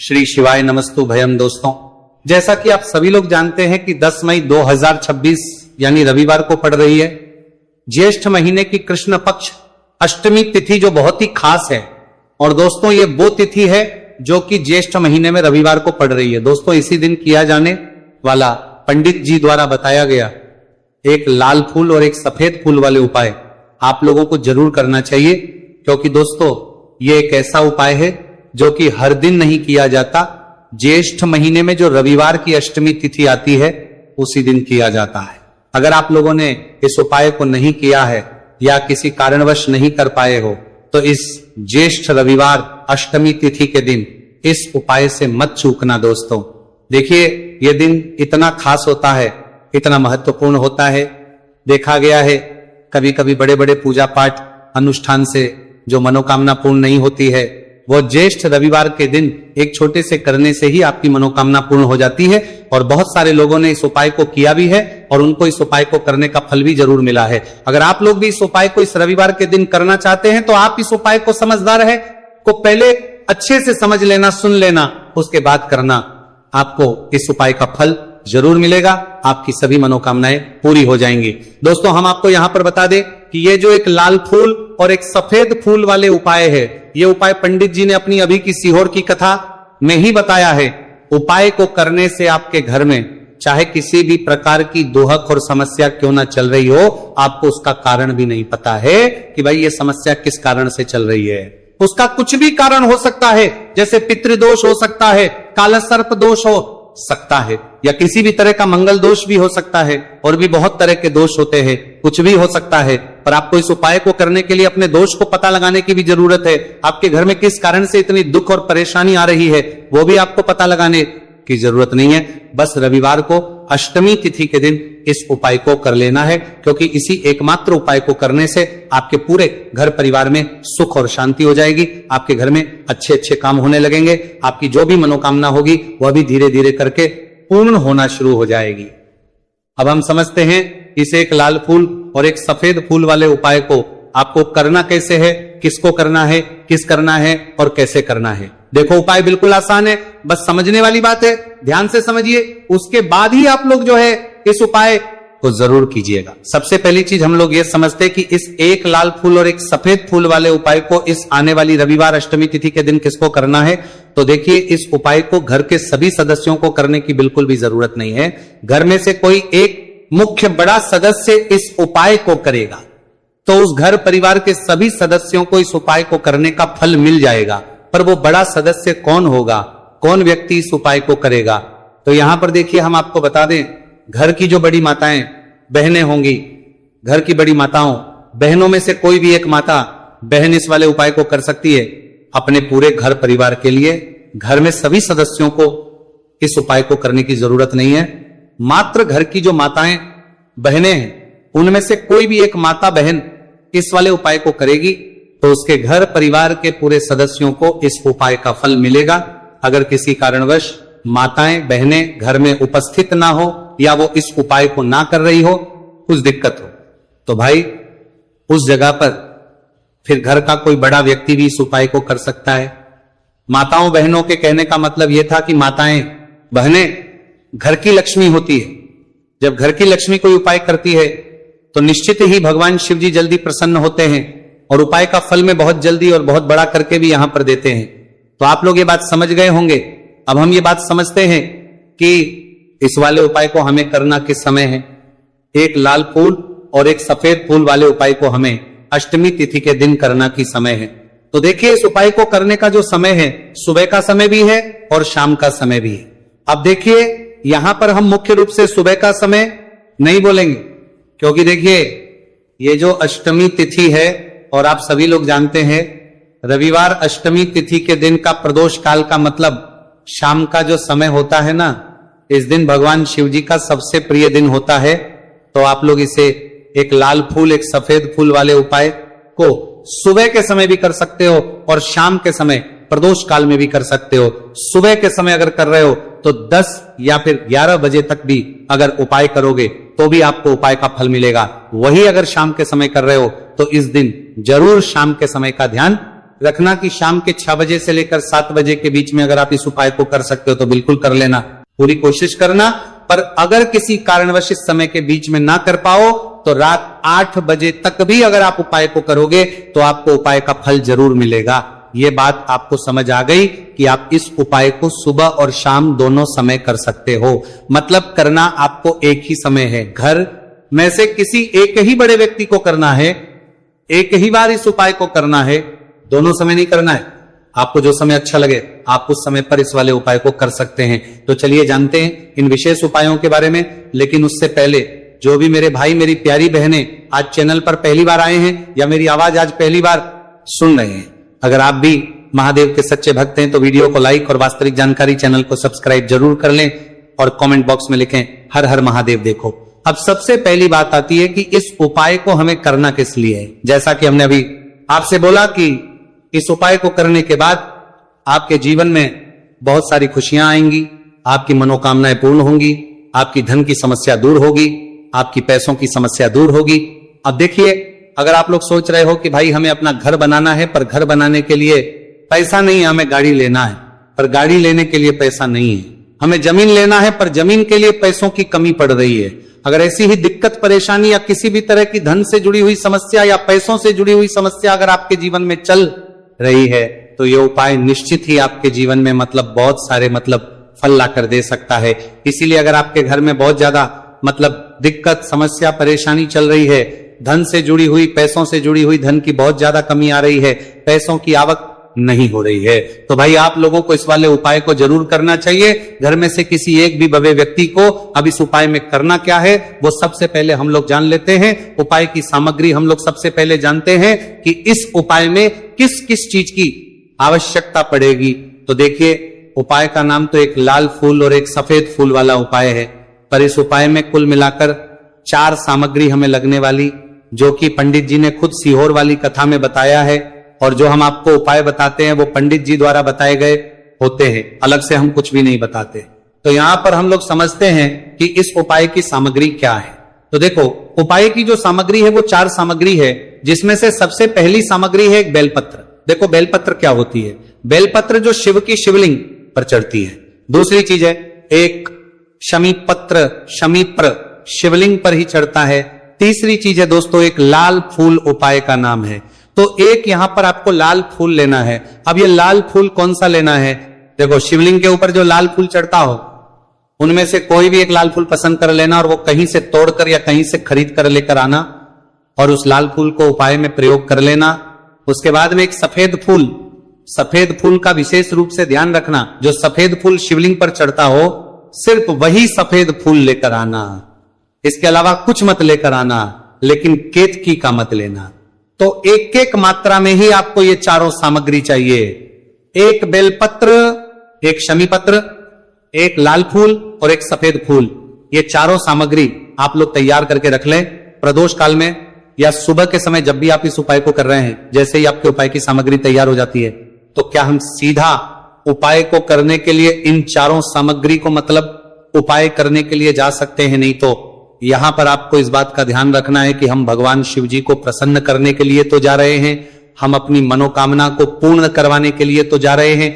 श्री शिवाय नमस्तु भयम। दोस्तों, जैसा कि आप सभी लोग जानते हैं कि 10 मई 2026 यानी रविवार को पड़ रही है ज्येष्ठ महीने की कृष्ण पक्ष अष्टमी तिथि, जो बहुत ही खास है। और दोस्तों, ये वो तिथि है जो कि ज्येष्ठ महीने में रविवार को पड़ रही है। दोस्तों, इसी दिन किया जाने वाला पंडित जी द्वारा बताया गया एक लाल फूल और एक सफेद फूल वाले उपाय आप लोगों को जरूर करना चाहिए, क्योंकि दोस्तों ये एक ऐसा उपाय है जो कि हर दिन नहीं किया जाता। ज्येष्ठ महीने में जो रविवार की अष्टमी तिथि आती है उसी दिन किया जाता है। अगर आप लोगों ने इस उपाय को नहीं किया है या किसी कारणवश नहीं कर पाए हो तो इस ज्येष्ठ रविवार अष्टमी तिथि के दिन इस उपाय से मत चूकना। दोस्तों देखिए, यह दिन इतना खास होता है, इतना महत्वपूर्ण होता है। देखा गया है कभी कभी बड़े बड़े पूजा पाठ अनुष्ठान से जो मनोकामना पूर्ण नहीं होती है, वो ज्येष्ठ रविवार के दिन एक छोटे से करने से ही आपकी मनोकामना पूर्ण हो जाती है। और बहुत सारे लोगों ने इस उपाय को किया भी है और उनको इस उपाय को करने का फल भी जरूर मिला है। अगर आप लोग भी इस उपाय को इस रविवार के दिन करना चाहते हैं तो आप इस उपाय को समझदार है को पहले अच्छे से समझ लेना, सुन लेना, उसके बाद करना। आपको इस उपाय का फल जरूर मिलेगा, आपकी सभी मनोकामनाएं पूरी हो जाएंगी। दोस्तों, हम आपको यहां पर बता दें कि ये जो एक लाल फूल और एक सफेद फूल वाले उपाय है, ये उपाय पंडित जी ने अपनी अभी की सीहोर की कथा में ही बताया है। उपाय को करने से आपके घर में चाहे किसी भी प्रकार की दोहक और समस्या क्यों ना चल रही हो, आपको उसका कारण भी नहीं पता है कि भाई ये समस्या किस कारण से चल रही है। उसका कुछ भी कारण हो सकता है, जैसे पितृदोष हो सकता है, काला सर्प दोष हो सकता है, या किसी भी तरह का मंगल दोष भी हो सकता है, और भी बहुत तरह के दोष होते हैं, कुछ भी हो सकता है। पर आपको इस उपाय को करने के लिए अपने दोष को पता लगाने की भी जरूरत है। आपके घर में किस कारण से इतनी दुख और परेशानी आ रही है वो भी आपको पता लगाने की जरूरत नहीं है। बस रविवार को अष्टमी तिथि के दिन इस उपाय को कर लेना है, क्योंकि इसी एकमात्र उपाय को करने से आपके पूरे घर परिवार में सुख और शांति हो जाएगी। आपके घर में अच्छे अच्छे काम होने लगेंगे। आपकी जो भी मनोकामना होगी वह भी धीरे धीरे करके पूर्ण होना शुरू हो जाएगी। अब हम समझते हैं इस एक लाल फूल और एक सफेद फूल वाले उपाय को आपको करना कैसे है, किसको करना है, किस करना है और कैसे करना है। देखो, उपाय बिल्कुल आसान है, बस समझने वाली बात है, ध्यान से समझिए। उसके बाद ही आप लोग जो है इस उपाय को जरूर कीजिएगा। सबसे पहली चीज हम लोग ये समझते हैं कि इस एक लाल फूल और एक सफेद फूल वाले उपाय को इस आने वाली रविवार अष्टमी तिथि के दिन किसको करना है। तो देखिए, इस उपाय को घर के सभी सदस्यों को करने की बिल्कुल भी जरूरत नहीं है। घर में से कोई एक मुख्य बड़ा सदस्य इस उपाय को करेगा तो उस घर परिवार के सभी सदस्यों को इस उपाय को करने का फल मिल जाएगा। पर वो बड़ा सदस्य कौन होगा, कौन व्यक्ति इस उपाय को करेगा, तो यहां पर देखिए हम आपको बता दें, घर की जो बड़ी माताएं बहनें होंगी, घर की बड़ी माताओं बहनों में से कोई भी एक माता बहन इस वाले उपाय को कर सकती है अपने पूरे घर परिवार के लिए। घर में सभी सदस्यों को इस उपाय को करने की जरूरत नहीं है। मात्र घर की जो माताएं बहनें हैं उनमें से कोई भी एक माता बहन इस वाले उपाय को करेगी तो उसके घर परिवार के पूरे सदस्यों को इस उपाय का फल मिलेगा। अगर किसी कारणवश माताएं बहनें घर में उपस्थित ना हो या वो इस उपाय को ना कर रही हो, कुछ दिक्कत हो, तो भाई उस जगह पर फिर घर का कोई बड़ा व्यक्ति भी इस उपाय को कर सकता है। माताओं बहनों के कहने का मतलब यह था कि माताएं बहनें घर की लक्ष्मी होती है। जब घर की लक्ष्मी कोई उपाय करती है तो निश्चित ही भगवान शिव जी जल्दी प्रसन्न होते हैं और उपाय का फल में बहुत जल्दी और बहुत बड़ा करके भी यहां पर देते हैं। तो आप लोग ये बात समझ गए होंगे। अब हम ये बात समझते हैं कि इस वाले उपाय को हमें करना किस समय है। एक लाल फूल और एक सफेद फूल वाले उपाय को हमें अष्टमी तिथि के दिन करना की समय है। तो देखिए, इस उपाय को करने का जो समय है, सुबह का समय भी है और शाम का समय भी है। अब देखिए, यहां पर हम मुख्य रूप से सुबह का समय नहीं बोलेंगे, क्योंकि देखिए ये जो अष्टमी तिथि है और आप सभी लोग जानते हैं रविवार अष्टमी तिथि के दिन का प्रदोष काल का मतलब शाम का जो समय होता है ना, इस दिन भगवान शिव जी का सबसे प्रिय दिन होता है। तो आप लोग इसे एक लाल फूल एक सफेद फूल वाले उपाय को सुबह के समय भी कर सकते हो और शाम के समय प्रदोष काल में भी कर सकते हो। सुबह के समय अगर कर रहे हो तो 10 या फिर 11 बजे तक भी अगर उपाय करोगे तो भी आपको उपाय का फल मिलेगा। वही अगर शाम के समय कर रहे हो तो इस दिन जरूर शाम के समय का ध्यान रखना कि शाम के 6 बजे से लेकर 7 बजे के बीच में अगर आप इस उपाय को कर सकते हो तो बिल्कुल कर लेना, पूरी कोशिश करना। पर अगर किसी कारणवश इस समय के बीच में ना कर पाओ तो रात 8 बजे तक भी अगर आप उपाय को करोगे तो आपको उपाय का फल जरूर मिलेगा। ये बात आपको समझ आ गई कि आप इस उपाय को सुबह और शाम दोनों समय कर सकते हो। मतलब करना आपको एक ही समय है, घर में से किसी एक ही बड़े व्यक्ति को करना है, एक ही बार इस उपाय को करना है, दोनों समय नहीं करना है। आपको जो समय अच्छा लगे आप उस समय पर इस वाले उपाय को कर सकते हैं। तो चलिए जानते हैं इन विशेष उपायों के बारे में। लेकिन उससे पहले जो भी मेरे भाई मेरी प्यारी बहनें आज चैनल पर पहली बार आए हैं या मेरी आवाज आज पहली बार सुन रहे हैं, अगर आप भी महादेव के सच्चे भक्त हैं तो वीडियो को लाइक और वास्तविक जानकारी चैनल को सब्सक्राइब जरूर कर लें और कमेंट बॉक्स में लिखें हर हर महादेव। देखो अब सबसे पहली बात आती है कि इस उपाय को हमें करना किस लिए है। जैसा कि हमने अभी आपसे बोला कि इस उपाय को करने के बाद आपके जीवन में बहुत सारी खुशियां आएंगी, आपकी मनोकामनाएं पूर्ण होंगी, आपकी धन की समस्या दूर होगी, आपकी पैसों की समस्या दूर होगी। अब देखिए अगर आप लोग सोच रहे हो कि भाई हमें अपना घर बनाना है पर घर बनाने के लिए पैसा नहीं है, हमें गाड़ी लेना है पर गाड़ी लेने के लिए पैसा नहीं है, हमें जमीन लेना है पर जमीन के लिए पैसों की कमी पड़ रही है, अगर ऐसी ही दिक्कत परेशानी या किसी भी तरह की धन से जुड़ी हुई समस्या या पैसों से जुड़ी हुई समस्या अगर आपके जीवन में चल रही है तो ये उपाय निश्चित ही आपके जीवन में मतलब बहुत सारे फल ला कर दे सकता है। इसीलिए अगर आपके घर में बहुत ज्यादा दिक्कत समस्या परेशानी चल रही है, धन से जुड़ी हुई पैसों से जुड़ी हुई धन की बहुत ज्यादा कमी आ रही है, पैसों की आवक नहीं हो रही है, तो भाई आप लोगों को इस वाले उपाय को जरूर करना चाहिए। घर में से किसी एक भी भव्य व्यक्ति को अब इस उपाय में करना क्या है वो सबसे पहले हम लोग जान लेते हैं। उपाय की सामग्री हम लोग सबसे पहले जानते हैं कि इस उपाय में किस किस चीज की आवश्यकता पड़ेगी। तो देखिए उपाय का नाम तो एक लाल फूल और एक सफेद फूल वाला उपाय है, पर इस उपाय में कुल मिलाकर 4 सामग्री हमें लगने वाली, जो कि पंडित जी ने खुद सीहोर वाली कथा में बताया है और जो हम आपको उपाय बताते हैं वो पंडित जी द्वारा बताए गए होते हैं, अलग से हम कुछ भी नहीं बताते। तो यहां पर हम लोग समझते हैं कि इस उपाय की सामग्री क्या है। तो देखो उपाय की जो सामग्री है वो 4 सामग्री है, जिसमें से सबसे पहली सामग्री है एक बेलपत्र। देखो बेलपत्र क्या होती है, बेलपत्र जो शिव की शिवलिंग पर चढ़ती है। दूसरी चीज है एक शमीपत्र, शमीप्र शिवलिंग पर ही चढ़ता है। तीसरी चीज है दोस्तों एक लाल फूल उपाय का नाम है। तो एक यहां पर आपको लाल फूल लेना है। अब ये लाल फूल कौन सा लेना है, देखो शिवलिंग के ऊपर जो लाल फूल चढ़ता हो उनमें से कोई भी एक लाल फूल पसंद कर लेना और वो कहीं से तोड़कर या कहीं से खरीद कर लेकर आना और उस लाल फूल को उपाय में प्रयोग कर लेना। उसके बाद में एक सफेद फूल, सफेद फूल का विशेष रूप से ध्यान रखना, जो सफेद फूल शिवलिंग पर चढ़ता हो सिर्फ वही सफेद फूल लेकर आना, इसके अलावा कुछ मत लेकर आना, लेकिन केतकी का मत लेना। तो एक एक मात्रा में ही आपको ये चारों सामग्री चाहिए, एक बेलपत्र, एक शमीपत्र, एक लाल फूल और एक सफेद फूल। ये चारों सामग्री आप लोग तैयार करके रख लें। प्रदोष काल में या सुबह के समय जब भी आप इस उपाय को कर रहे हैं, जैसे ही आपके उपाय की सामग्री तैयार हो जाती है तो क्या हम सीधा उपाय को करने के लिए इन चारों सामग्री को उपाय करने के लिए जा सकते हैं? नहीं, तो यहां पर आपको इस बात का ध्यान रखना है कि हम भगवान शिव जी को प्रसन्न करने के लिए तो जा रहे हैं, हम अपनी मनोकामना को पूर्ण करवाने के लिए तो जा रहे हैं,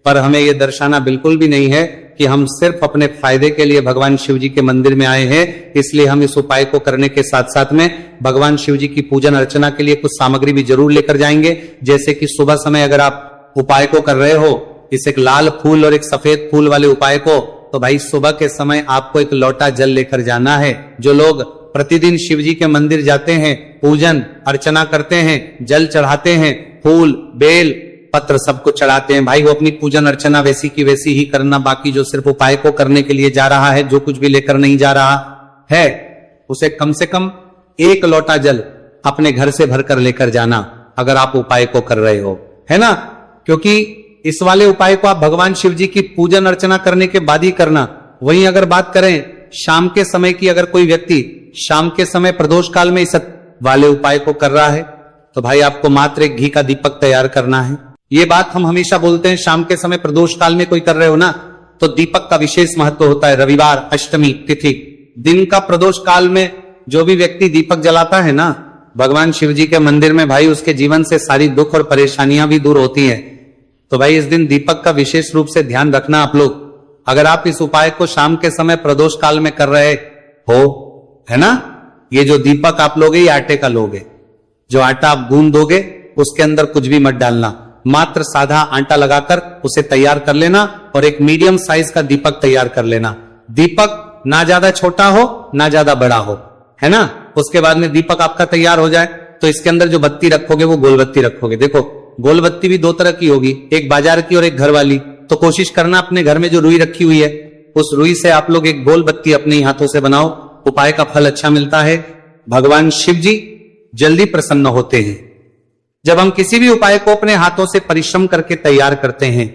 पर हमें यह दर्शाना बिल्कुल भी नहीं है कि हम सिर्फ अपने फायदे के लिए भगवान शिव जी के मंदिर में आए हैं। इसलिए हम इस उपाय को करने के साथ साथ में भगवान शिव जी की पूजन अर्चना के लिए कुछ सामग्री भी जरूर लेकर जाएंगे। जैसे कि सुबह समय अगर आप उपाय को कर रहे हो, इस एक लाल फूल और एक सफेद फूल वाले उपाय को, तो भाई सुबह के समय आपको एक लोटा जल लेकर जाना है। जो लोग प्रतिदिन शिव जी के मंदिर जाते हैं, पूजन अर्चना करते हैं, जल चढ़ाते हैं, फूल बेल पत्र सब कुछ चढ़ाते हैं, भाई वो अपनी पूजन अर्चना वैसी की वैसी ही करना। बाकी जो सिर्फ उपाय को करने के लिए जा रहा है, जो कुछ भी लेकर नहीं जा रहा है, उसे कम से कम 1 लोटा जल अपने घर से भरकर लेकर जाना, अगर आप उपाय को कर रहे हो, है ना। क्योंकि इस वाले उपाय को आप भगवान शिव जी की पूजन अर्चना करने के बाद ही करना। वहीं अगर बात करें शाम के समय की, अगर कोई व्यक्ति शाम के समय प्रदोष काल में इस वाले उपाय को कर रहा है तो भाई आपको मात्र एक घी का दीपक तैयार करना है। ये बात हम हमेशा बोलते हैं, शाम के समय प्रदोष काल में कोई कर रहे हो ना तो दीपक का विशेष महत्व होता है। रविवार, अष्टमी तिथि, दिन का प्रदोष काल में जो भी व्यक्ति दीपक जलाता है ना, भगवान शिव जी के मंदिर में भाई उसके जीवन से सारी दुख और परेशानियां भी दूर होती हैं। तो भाई इस दिन दीपक का विशेष रूप से ध्यान रखना आप लोग। अगर आप इस उपाय को शाम के समय प्रदोष काल में कर रहे हो, है ना, ये जो दीपक आप लोगे ये आटे का लोगे। जो आटा आप गूंद दोगे उसके अंदर कुछ भी मत डालना, मात्र साधा आटा लगाकर उसे तैयार कर लेना और एक मीडियम साइज का दीपक तैयार कर लेना। दीपक ना ज्यादा छोटा हो ना ज्यादा बड़ा हो, है ना। उसके बाद में दीपक आपका तैयार हो जाए तो इसके अंदर जो बत्ती रखोगे वो गोल बत्ती रखोगे। देखो गोल बत्ती भी दो तरह की होगी, एक बाजार की और एक घर वाली। तो कोशिश करना अपने घर में जो रुई रखी हुई है उस रुई से आप लोग एक गोल बत्ती अपने ही हाथों से बनाओ। उपाय का फल अच्छा मिलता है। भगवान शिव जी जल्दी प्रसन्न होते हैं। जब हम किसी भी उपाय को अपने हाथों से परिश्रम करके तैयार करते हैं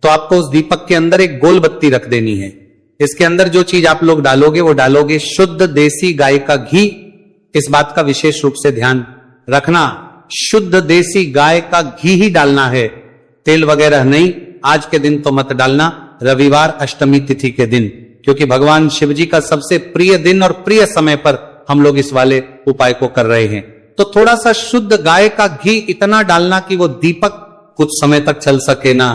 तो आपको उस दीपक के अंदर एक गोल बत्ती रख देनी है। इसके अंदर जो चीज आप लोग डालोगे वो डालोगे शुद्ध देसी गाय का घी। इस बात का विशेष रूप से ध्यान रखना, शुद्ध देसी गाय का घी ही डालना है, तेल वगैरह नहीं। आज के दिन तो मत डालना, रविवार अष्टमी तिथि के दिन, क्योंकि भगवान शिव जी का सबसे प्रिय दिन और प्रिय समय पर हम लोग इस वाले उपाय को कर रहे हैं। तो थोड़ा सा शुद्ध गाय का घी इतना डालना कि वो दीपक कुछ समय तक चल सके। ना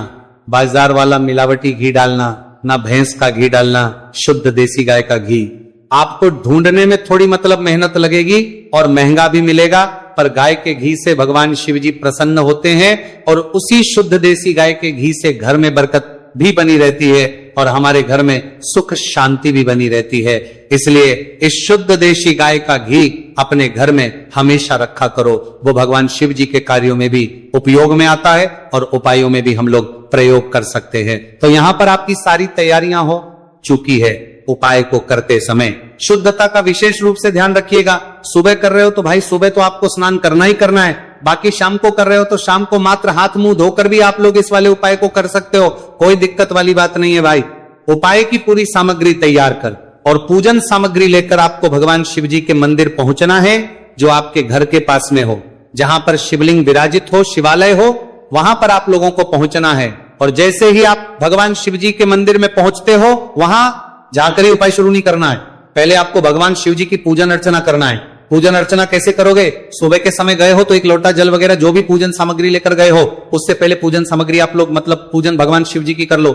बाजार वाला मिलावटी घी डालना, ना भैंस का घी डालना, शुद्ध देसी गाय का घी। आपको ढूंढने में थोड़ी मतलब मेहनत लगेगी और महंगा भी मिलेगा, पर गाय के घी से भगवान शिव जी प्रसन्न होते हैं और उसी शुद्ध देसी गाय के घी से घर में बरकत भी बनी रहती है और हमारे घर में सुख शांति भी बनी रहती है। इसलिए इस शुद्ध देशी गाय का घी अपने घर में हमेशा रखा करो। वो भगवान शिव जी के कार्यों में भी उपयोग में आता है और उपायों में भी हम लोग प्रयोग कर सकते हैं। तो यहां पर आपकी सारी तैयारियां हो चुकी है। उपाय को करते समय शुद्धता का विशेष रूप से ध्यान रखिएगा। सुबह कर रहे हो तो भाई सुबह तो आपको स्नान करना ही करना है। बाकी शाम को कर रहे हो तो शाम को मात्र हाथ मुंह धोकर भी आप लोग इस वाले उपाय को कर सकते हो, कोई दिक्कत वाली बात नहीं है भाई। उपाय की पूरी सामग्री तैयार कर और पूजन सामग्री लेकर आपको भगवान शिव जी के मंदिर पहुंचना है, जो आपके घर के पास में हो, जहां पर शिवलिंग विराजित हो, शिवालय हो, वहां पर आप लोगों को पहुंचना है। और जैसे ही आप भगवान शिव जी के मंदिर में पहुंचते हो वहां जाकर ही उपाय शुरू नहीं करना है। पहले आपको भगवान शिव जी की पूजन अर्चना करना है। पूजन अर्चना कैसे करोगे? सुबह के समय गए हो तो एक लोटा जल वगैरह जो भी पूजन सामग्री लेकर गए हो उससे पहले पूजन सामग्री आप लोग मतलब पूजन भगवान शिव जी की कर लो।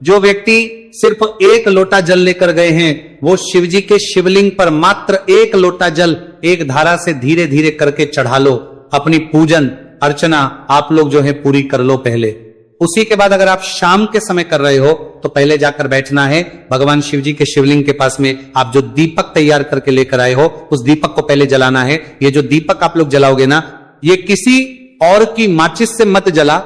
जो व्यक्ति सिर्फ एक लोटा जल लेकर गए हैं वो शिव जी के शिवलिंग पर मात्र एक लोटा जल एक धारा से धीरे धीरे करके चढ़ा लो। अपनी पूजन अर्चना आप लोग जो है पूरी कर लो पहले। उसी के बाद अगर आप शाम के समय कर रहे हो तो पहले जाकर बैठना है भगवान शिव जी के शिवलिंग के पास में। आप जो दीपक तैयार करके लेकर आए हो उस दीपक को पहले जलाना है। ये जो दीपक आप लोग जलाओगे ना, ये किसी और की माचिस से मत जला,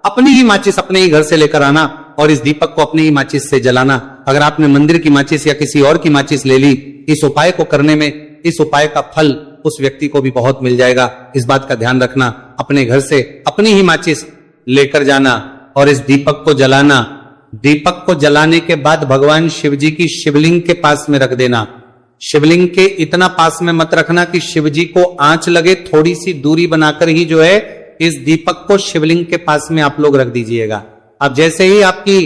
अपनी ही माचिस अपने ही घर से लेकर आना और इस दीपक को अपनी ही माचिस से जलाना। अगर आपने मंदिर की माचिस या किसी और की माचिस ले ली, इस उपाय को करने में इस उपाय का फल उस व्यक्ति को भी बहुत मिल जाएगा। इस बात का ध्यान रखना। अपने घर से अपनी ही माचिस लेकर जाना और इस दीपक को जलाना। दीपक को जलाने के बाद भगवान शिव जी की शिवलिंग के पास में रख देना। शिवलिंग के इतना पास में मत रखना कि शिव जी को आंच लगे, थोड़ी सी दूरी बनाकर ही जो है इस दीपक को शिवलिंग के पास में आप लोग रख दीजिएगा। अब जैसे ही आपकी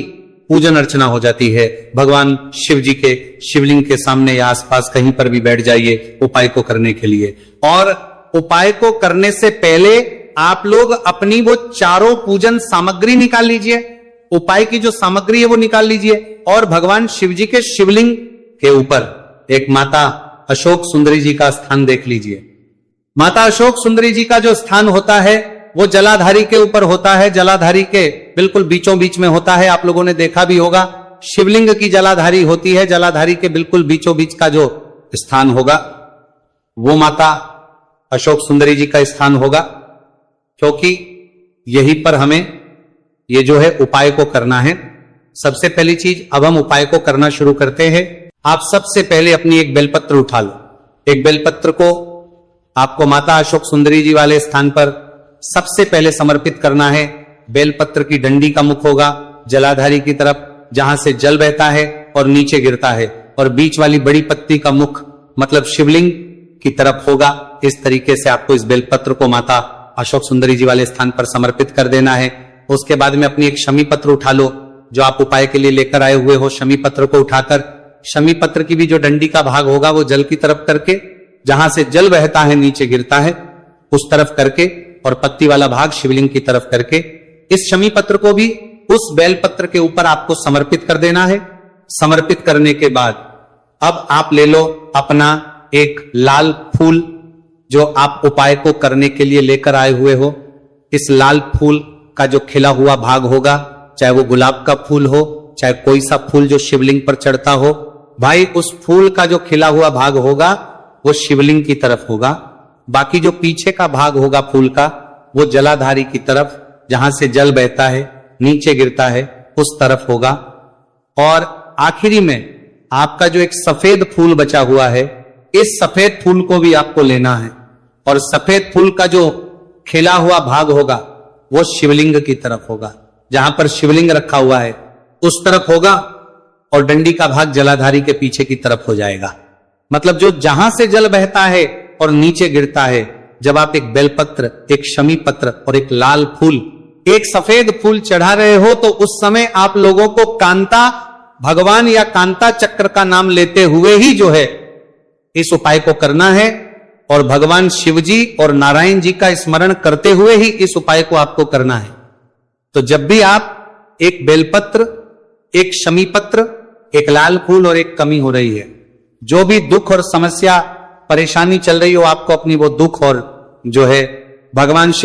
पूजन अर्चना हो जाती है, भगवान शिव जी के शिवलिंग के सामने या आसपास कहीं पर भी बैठ जाइए उपाय को करने के लिए। और उपाय को करने से पहले आप लोग अपनी वो चारों पूजन सामग्री निकाल लीजिए। उपाय की जो सामग्री है वो निकाल लीजिए और भगवान शिव जी के शिवलिंग के ऊपर एक माता अशोक सुंदरी जी का स्थान देख लीजिए। माता अशोक सुंदरी जी का जो स्थान होता है वो जलाधारी के ऊपर होता है। जलाधारी के बिल्कुल बीचों बीच में होता है। आप लोगों ने देखा भी होगा शिवलिंग की जलाधारी होती है। जलाधारी के बिल्कुल बीचों बीच का जो स्थान होगा वो माता अशोक सुंदरी जी का स्थान होगा, क्योंकि यहीं पर हमें ये जो है उपाय को करना है। सबसे पहली चीज, अब हम उपाय को करना शुरू करते हैं। आप सबसे पहले अपनी एक बेलपत्र उठा लो। एक बेलपत्र को आपको माता अशोक सुंदरी जी वाले स्थान पर सबसे पहले समर्पित करना है। बेलपत्र की डंडी का मुख होगा जलाधारी की तरफ, जहां से जल बहता है और नीचे गिरता है, और बीच वाली बड़ी पत्ती का मुख मतलब शिवलिंग की तरफ होगा। इस तरीके से आपको इस बेलपत्र को माता अशोक सुंदरी जी वाले स्थान पर समर्पित कर देना है। उसके बाद में अपनी एक शमी पत्र उठा लो जो आप उपाय के लिए लेकर आए हुए हो। शमी पत्र को उठाकर शमी पत्र की भी जो डंडी का भाग होगा वो जल की तरफ करके, जहां से जल बहता है नीचे गिरता है, उस तरफ करके और पत्ती वाला भाग शिवलिंग की तरफ करके इस शमी पत्र को भी उस बेल पत्र के ऊपर आपको समर्पित कर देना है। समर्पित करने के बाद अब आप ले लो अपना एक लाल फूल जो आप उपाय को करने के लिए लेकर आए हुए हो। इस लाल फूल का जो खिला हुआ भाग होगा, चाहे वो गुलाब का फूल हो, चाहे कोई सा फूल जो शिवलिंग पर चढ़ता हो, भाई उस फूल का जो खिला हुआ भाग होगा वो शिवलिंग की तरफ होगा। बाकी जो पीछे का भाग होगा फूल का वो जलाधारी की तरफ, जहां से जल बहता है नीचे गिरता है उस तरफ होगा। और आखिरी में आपका जो एक सफेद फूल बचा हुआ है, इस सफेद फूल को भी आपको लेना है और सफेद फूल का जो खिला हुआ भाग होगा वो शिवलिंग की तरफ होगा। जहां पर शिवलिंग रखा हुआ है उस तरफ होगा और डंडी का भाग जलाधारी के पीछे की तरफ हो जाएगा। मतलब जो जहां से जल बहता है और नीचे गिरता है, जब आप एक बेलपत्र, एक शमी पत्र और एक लाल फूल, एक सफेद फूल चढ़ा रहे हो, तो उस समय आप लोगों को कांता भगवान या कांता चक्र का नाम लेते हुए ही जो है इस उपाय को करना है और भगवान शिव जी और नारायण जी का स्मरण करते हुए ही इस उपाय को आपको करना है। तो जब भी आप एक बेलपत्र, एक शमी पत्र, एक लाल फूल और एक कमी हो रही है, जो भी दुख और समस्या परेशानी चल रही हो, आपको अपनी वो दुख और जो है भगवान शिव